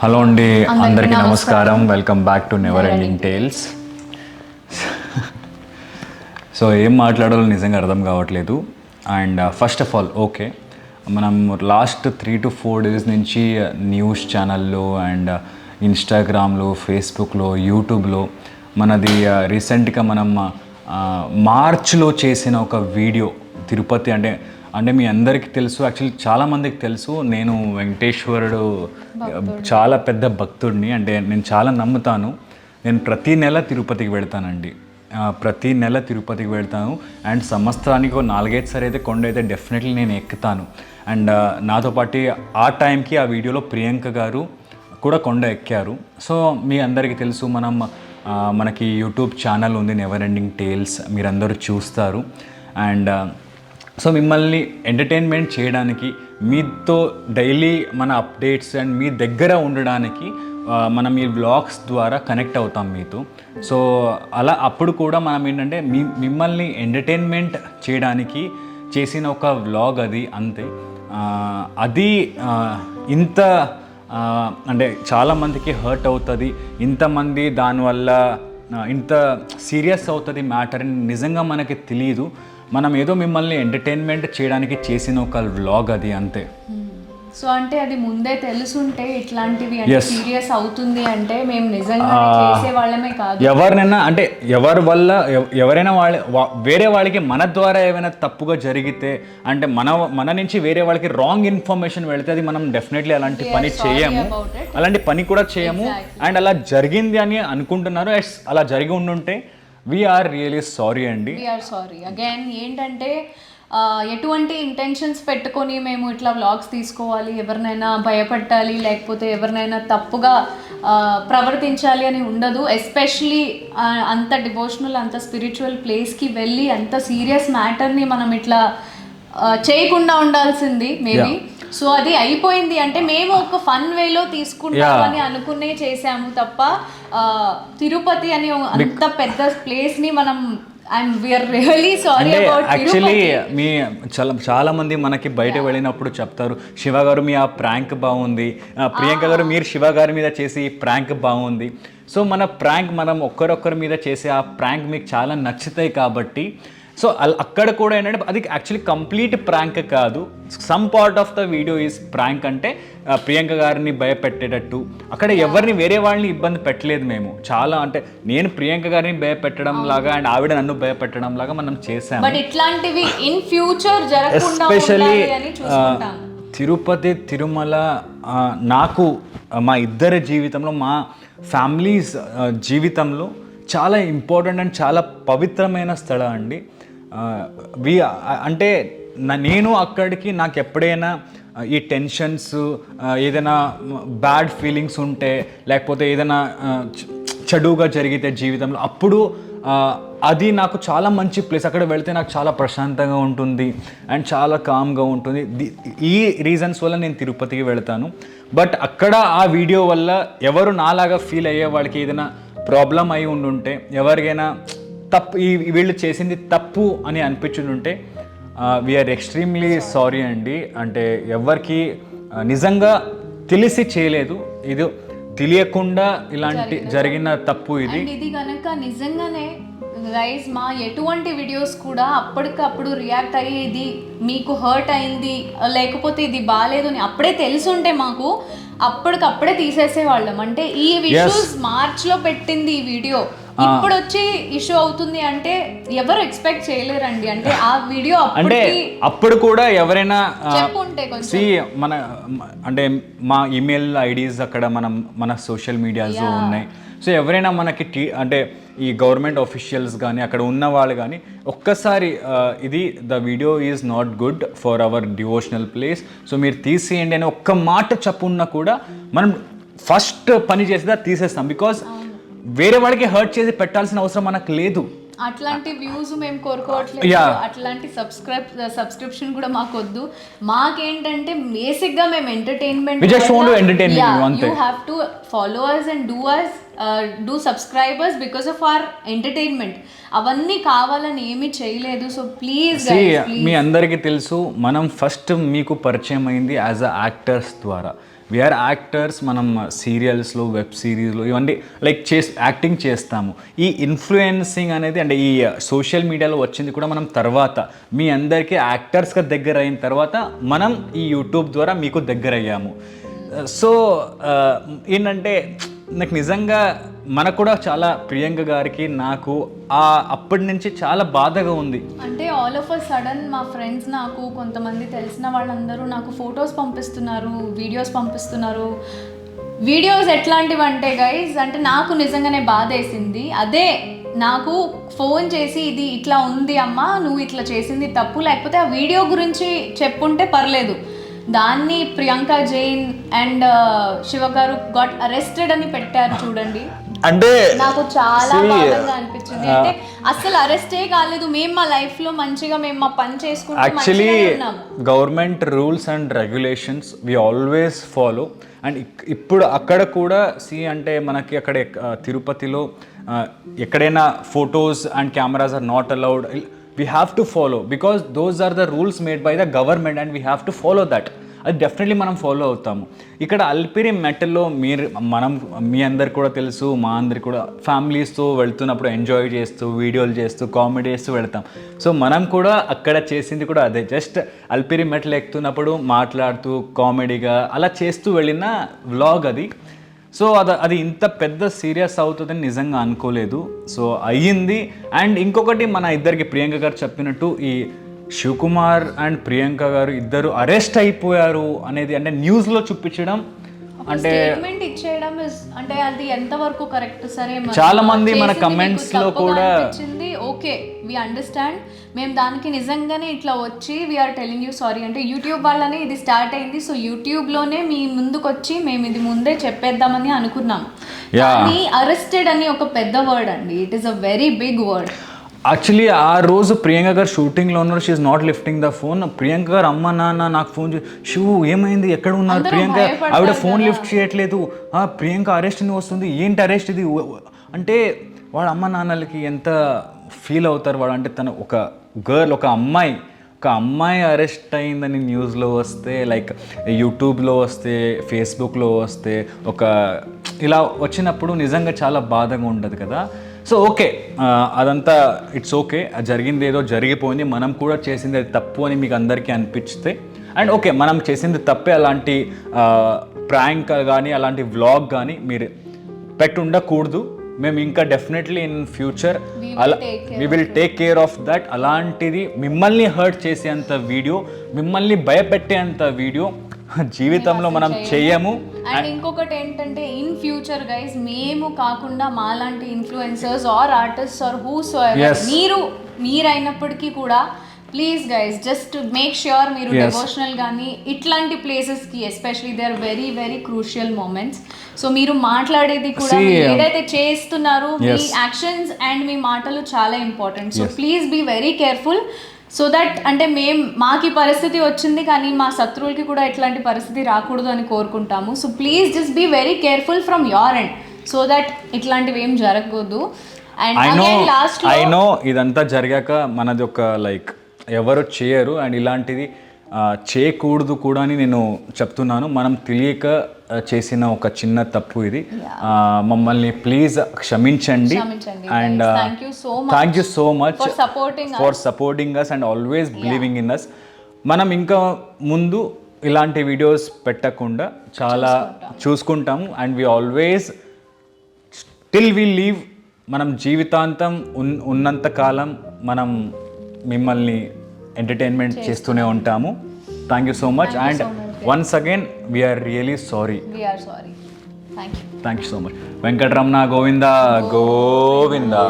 Hello అండి, అందరికీ నమస్కారం. Welcome back to never ending tales. So ఏం మాట్లాడాలో నిజంగా అర్థం కావట్లేదు. And first of all okay, మనం లాస్ట్ 3 to 4 days నుంచి న్యూస్ ఛానల్లో అండ్ ఇన్స్టాగ్రామ్లో, ఫేస్బుక్లో, యూట్యూబ్లో మనది రీసెంట్గా మనం మార్చ్లో చేసిన ఒక వీడియో తిరుపతి అంటే మీ అందరికీ తెలుసు, యాక్చువల్లీ చాలామందికి తెలుసు, నేను వెంకటేశ్వరుడు చాలా పెద్ద భక్తుడిని. అంటే నేను చాలా నమ్ముతాను. నేను ప్రతీ నెల తిరుపతికి వెళ్తానండి. ప్రతీ నెల తిరుపతికి వెళ్తాను. అండ్ సంవత్సరానికి 4-5 సారి అయితే కొండ అయితే డెఫినెట్లీ నేను ఎక్కుతాను. అండ్ నాతో పాటు ఆ టైంకి ఆ వీడియోలో ప్రియాంక గారు కూడా కొండ ఎక్కారు. సో మీ అందరికీ తెలుసు, మనకి యూట్యూబ్ ఛానల్ ఉంది నెవర్ ఎండింగ్ టేల్స్, మీరందరూ చూస్తారు. అండ్ సో మిమ్మల్ని ఎంటర్టైన్మెంట్ చేయడానికి, మీతో డైలీ మన అప్డేట్స్ అండ్ మీ దగ్గర ఉండడానికి మనం ఈ వ్లాగ్స్ ద్వారా కనెక్ట్ అవుతాం మీతో. సో అలా అప్పుడు కూడా మనం ఏంటంటే మిమ్మల్ని ఎంటర్టైన్మెంట్ చేయడానికి చేసిన ఒక వ్లాగ్ అది, అంతే. అది ఇంత అంటే చాలామందికి హర్ట్ అవుతుంది, ఇంతమంది దానివల్ల ఇంత సీరియస్ అవుతుంది మ్యాటర్ అని నిజంగా మనకి తెలియదు. మనం ఏదో మిమ్మల్ని ఎంటర్టైన్మెంట్ చేయడానికి చేసిన ఒక వ్లాగ్ అది, అంతే. సో అంటే అది ముందే తెలుసుంటే ఇట్లాంటివి అంటే సీరియస్ అవుతుంది అంటే మేము నిజంగా చేసే వాళ్ళమే కాదు. ఎవరినైనా అంటే ఎవరైనా వేరే వాళ్ళకి మన ద్వారా ఏమైనా తప్పుగా జరిగితే, అంటే మన నుంచి వేరే వాళ్ళకి రాంగ్ ఇన్ఫర్మేషన్ వెళితే అది మనం డెఫినెట్లీ అలాంటి పని చేయము, అలాంటి పని కూడా చేయము. అండ్ అలా జరిగింది అని అనుకుంటున్నారు, అలా జరిగి ఉండుంటే వీఆర్ రియలీ సారీ అండి. We're sorry again. ఏంటంటే ఎటువంటి ఇంటెన్షన్స్ పెట్టుకొని మేము ఇట్లా వ్లాగ్స్ తీసుకోవాలి, ఎవరినైనా భయపెట్టాలి, లేకపోతే ఎవరినైనా తప్పుగా ప్రవర్తించాలి అని ఉండదు. ఎస్పెషలీ అంత డివోషనల్, అంత స్పిరిచువల్ ప్లేస్కి వెళ్ళి అంత సీరియస్ మ్యాటర్ని మనం ఇట్లా చేయకుండా ఉండాల్సింది మేబీ. సో అది అయిపోయింది అంటే మేము ఒక ఫన్ వేలో తీసుకుంటామని అనుకునే చేసాము తప్ప తిరుపతి అని అంత పెద్ద ప్లేస్ ని మనం యాక్చువల్లీ చాలా మంది మనకి బయట వెళ్ళినప్పుడు చెప్తారు, శివ గారు మీ ఆ ప్రాంక్ బాగుంది, ప్రియాంక గారు మీరు శివ గారి మీద చేసి ప్రాంక్ బాగుంది. సో మన ప్రాంక్ మనం ఒక్కరొక్కరి మీద చేసే ఆ ప్రాంక్ మీకు చాలా నచ్చుతాయి కాబట్టి, సో అక్కడ కూడా ఏంటంటే అది యాక్చువల్లీ కంప్లీట్ ప్రాంక్ కాదు, some part of the video is prank. అంటే ప్రియాంక గారిని భయపెట్టేటట్టు అక్కడ ఎవరిని వేరే వాళ్ళని ఇబ్బంది పెట్టలేదు మేము. చాలా అంటే నేను ప్రియాంక గారిని భయపెట్టడం లాగా అండ్ ఆవిడ నన్ను భయపెట్టడం లాగా మనం చేసాము. ఎస్పెషల్లీ తిరుపతి, తిరుమల నాకు మా ఇద్దరి జీవితంలో, మా ఫ్యామిలీస్ జీవితంలో చాలా ఇంపార్టెంట్ అండ్ చాలా పవిత్రమైన స్థలం అండి. అంటే నేను అక్కడికి నాకు ఎప్పుడైనా ఈ టెన్షన్స్, ఏదైనా బ్యాడ్ ఫీలింగ్స్ ఉంటే, లేకపోతే ఏదైనా చెడుగా జరిగితే జీవితంలో, అప్పుడు అది నాకు చాలా మంచి ప్లేస్. అక్కడ వెళ్తే నాకు చాలా ప్రశాంతంగా ఉంటుంది అండ్ చాలా కామ్గా ఉంటుంది. ఈ రీజన్స్ వల్ల నేను తిరుపతికి వెళ్తాను. బట్ అక్కడ ఆ వీడియో వల్ల ఎవరు నాలాగా ఫీల్ అయ్యే వాళ్ళకి ఏదైనా ప్రాబ్లం అయి ఉండుంటే, ఎవరికైనా తప్పు వీళ్ళు చేసింది తప్పు అని అనిపించుంటే వీఆర్ ఎక్స్ట్రీమ్లీ సారీ అండి. అంటే ఎవరికి నిజంగా తెలిసి చేయలేదు, ఇది తెలియకుండా ఇలాంటి జరిగిన తప్పు ఇది కనుక నిజంగానే గైస్ మా ఎటువంటి వీడియోస్ కూడా అప్పటికప్పుడు రియాక్ట్ అయ్యి ఇది మీకు హర్ట్ అయింది లేకపోతే ఇది బాగాలేదు అని అప్పుడే తెలుసుంటే మాకు అప్పటికప్పుడే తీసేసేవాళ్ళం. అంటే ఈ ఇష్యూస్ మార్చ్లో పెట్టింది ఈ వీడియో, ఇప్పుడు వచ్చి ఇష్యూ అవుతుంది అంటే ఎవరు ఎక్స్పెక్ట్ చేయలేరండి. అంటే ఆ వీడియో అంటే అప్పుడు కూడా ఎవరైనా మన అంటే మా ఈమెయిల్ ఐడీస్ అక్కడ మన సోషల్ మీడియాస్లో ఉన్నాయి. సో ఎవరైనా మనకి అంటే ఈ గవర్నమెంట్ ఆఫీషియల్స్ కానీ అక్కడ ఉన్న వాళ్ళు కానీ ఒక్కసారి ఇది the video is not good for hour devotional place, so మీరు తీసేయండి అని ఒక్క మాట చెప్పున్నా కూడా మనం ఫస్ట్ పని చేసేదా తీసేస్తాం. బికాస్ వేరే వాళ్ళకి హర్ట్ చేసి పెట్టాల్సిన అవసరం మనకు లేదు. అట్లాంటి వ్యూస్ మేము కోరుకోవట్లేదు, అట్లాంటి సబ్స్క్రిప్షన్ కూడా మాకు వద్దు. మాకేంటంటే బేసిక్ గా మేము entertainment, you have to follow us and do subscribers because of our entertainment. అవన్నీ కావాలని ఏమీ చేయలేదు. సో ప్లీజ్ మీ అందరికీ తెలుసు, మనం ఫస్ట్ మీకు పరిచయం అయింది యాజ్ అ యాక్టర్స్ ద్వారా. We're actors. మనం సీరియల్స్లో, వెబ్ సిరీస్లో ఇవన్నీ లైక్ యాక్టింగ్ చేస్తాము. ఈ ఇన్ఫ్లుయెన్సింగ్ అనేది అంటే ఈ సోషల్ మీడియాలో వచ్చింది కూడా మనం తర్వాత మీ అందరికీ యాక్టర్స్గా దగ్గర అయిన తర్వాత మనం ఈ యూట్యూబ్ ద్వారా మీకు దగ్గర అయ్యాము. సో ఏంటంటే నాకు నిజంగా మనకు కూడా చాలా ప్రియాంక గారికి నాకు అప్పటి నుంచి చాలా బాధగా ఉంది. అంటే ఆల్ ఆఫ్ అ సడన్ మా ఫ్రెండ్స్ నాకు కొంతమంది తెలిసిన వాళ్ళందరూ నాకు ఫొటోస్ పంపిస్తున్నారు, వీడియోస్ పంపిస్తున్నారు. వీడియోస్ ఎట్లాంటివి అంటే గైజ్ అంటే నాకు నిజంగానే బాధ వేసింది. అదే నాకు ఫోన్ చేసి ఇది ఇట్లా ఉంది అమ్మా, నువ్వు ఇట్లా చేసింది తప్పు, లేకపోతే ఆ వీడియో గురించి చెప్పుంటే పర్లేదు, దాన్ని ప్రియాంక జైన్ అండ్ శివ గారు గాట్ అరెస్టెడ్ అని పెట్టారు చూడండి. అంటే నాకు చాలా బాధగా అనిపించింది. అంటే అసలు అరెస్టే కాలేదు, మేము మా లైఫ్ లో మంచిగా మేము మా పని చేసుకుంటూ actually government rules and regulations we always follow. And ఇప్పుడు అక్కడ కూడా అంటే మనకి అక్కడ తిరుపతిలో ఎక్కడైనా photos and cameras are not allowed. We have to follow because those are the rules made by the government and we have to follow that. అది definitely మనం ఫాలో అవుతాము. ఇక్కడ అల్పిరి మెటల్లో మీ అందరికి కూడా తెలుసు, మా అందరికి కూడా ఫ్యామిలీస్తో వెళ్తున్నప్పుడు ఎంజాయ్ చేస్తూ వీడియోలు చేస్తూ కామెడీ చేస్తూ వెళ్తాం. సో మనం కూడా అక్కడ చేసింది కూడా అదే, జస్ట్ అల్పిరి మెటల్ ఎక్కుతున్నప్పుడు మాట్లాడుతూ కామెడీగా అలా చేస్తూ వెళ్ళిన వ్లాగ్ అది. సో అది ఇంత పెద్ద సీరియస్ అవుతుందని నిజంగా అనుకోలేదు. సో అయ్యింది. అండ్ ఇంకొకటి మన ఇద్దరికి ప్రియాంక గారు చెప్పినట్టు ఈ శివకుమార్ అండ్ ప్రియాంక గారు ఇద్దరు అరెస్ట్ అయిపోయారు అనేది అంటే న్యూస్లో చూపించడం అంటే స్టేట్మెంట్ ఇచ్చేయడం అంటే అది ఎంతవరకు కరెక్ట్? సరే, చాలా మంది మన కమెంట్స్ లో కూడా ఓకే వి అండర్స్టాండ్, మేము దానికి నిజంగానే ఇట్లా వచ్చి వీఆర్ టెలింగ్ యూ సారీ అంటే యూట్యూబ్ వాళ్ళనే ఇది స్టార్ట్ అయింది. సో యూట్యూబ్లోనే మీ ముందుకు వచ్చి మేము ఇది ముందే చెప్పేద్దామని అనుకున్నాం. కానీ అరెస్టెడ్ అని ఒక పెద్ద వర్డ్ అండి, it is a very big word. Actually ఆ రోజు ప్రియాంక గారు షూటింగ్లో ఉన్నారు, she is not lifting the phone. Priyanka గారు అమ్మ నాన్న నాకు ఫోన్ శివు ఏమైంది, ఎక్కడ ఉన్నారు ప్రియాంక, ఆవిడ ఫోన్ లిఫ్ట్ చేయట్లేదు, ప్రియాంక అరెస్ట్ అని వస్తుంది, ఏంటి అరెస్ట్ ఇది అంటే వాడు అమ్మ నాన్నలకి ఎంత ఫీల్ అవుతారు వాడు. అంటే తను ఒక గర్ల్, ఒక అమ్మాయి అరెస్ట్ అయిందని న్యూస్లో వస్తే, లైక్ యూట్యూబ్లో వస్తే, ఫేస్బుక్లో వస్తే, ఒక ఇలా వచ్చినప్పుడు నిజంగా చాలా బాధగా ఉంటుంది కదా. సో ఓకే, అదంతా ఇట్స్ ఓకే, జరిగింది ఏదో జరిగిపోయింది, మనం కూడా చేసింది అది తప్పు అని మీకు అందరికీ అనిపిస్తే అండ్ ఓకే, మనం చేసింది తప్పే. అలాంటి ప్రాంక్ కానీ అలాంటి వ్లాగ్ కానీ మీరు పెట్టుండకూడదు. మేము ఇంకా definitely in future we will take care of that. అలాంటిది మిమ్మల్ని హర్ట్ చేసేంత వీడియో, మిమ్మల్ని భయపెట్టేంత వీడియో జీవితంలో మనం చేయము. అండ్ ఇంకొకటి ఏంటంటే ఇన్ ఫ్యూచర్ గైస్ మేము కాకుండా మాలాంటి influencers or artist or whose మీరైనప్పటికీ కూడా please guys just make sure మీరు డివోషనల్ కానీ ఇట్లాంటి ప్లేసెస్కి especially they are very very crucial moments. So మీరు మాట్లాడేది కూడా ఏదైతే చేస్తున్నారు మీ యాక్షన్స్ అండ్ మీ మాటలు చాలా important. So please be very careful so that అంటే మాకు పరిస్థితి వచ్చింది కానీ మా శత్రువులకి కూడా ఇట్లాంటి పరిస్థితి రాకూడదు అని కోరుకుంటాము. So please just be very careful from your end so that ఇట్లాంటివి ఏం జరగకూడదు. అండ్ లాస్ట్ ఐ నో ఇదంతా జరిగాక మనది ఒక లైక్ ఎవరు చేయరు అండ్ ఇలాంటిది చేయకూడదు కూడా అని నేను చెప్తున్నాను. మనం తెలియక చేసిన ఒక చిన్న తప్పు ఇది, మమ్మల్ని ప్లీజ్ క్షమించండి. And thank you so much for supporting us and always believing in us. మనం ఇంకా ముందు ఇలాంటి వీడియోస్ పెట్టకుండా చాలా చూసుకుంటాము and we always till we live, మనం జీవితాంతం ఉన్నంత కాలం మనం మిమ్మల్ని ఎంటర్టైన్మెంట్ చేస్తూనే ఉంటాము. Thank you so much and once again we're really sorry. Thank you so much. Venkataramana Govinda Govinda.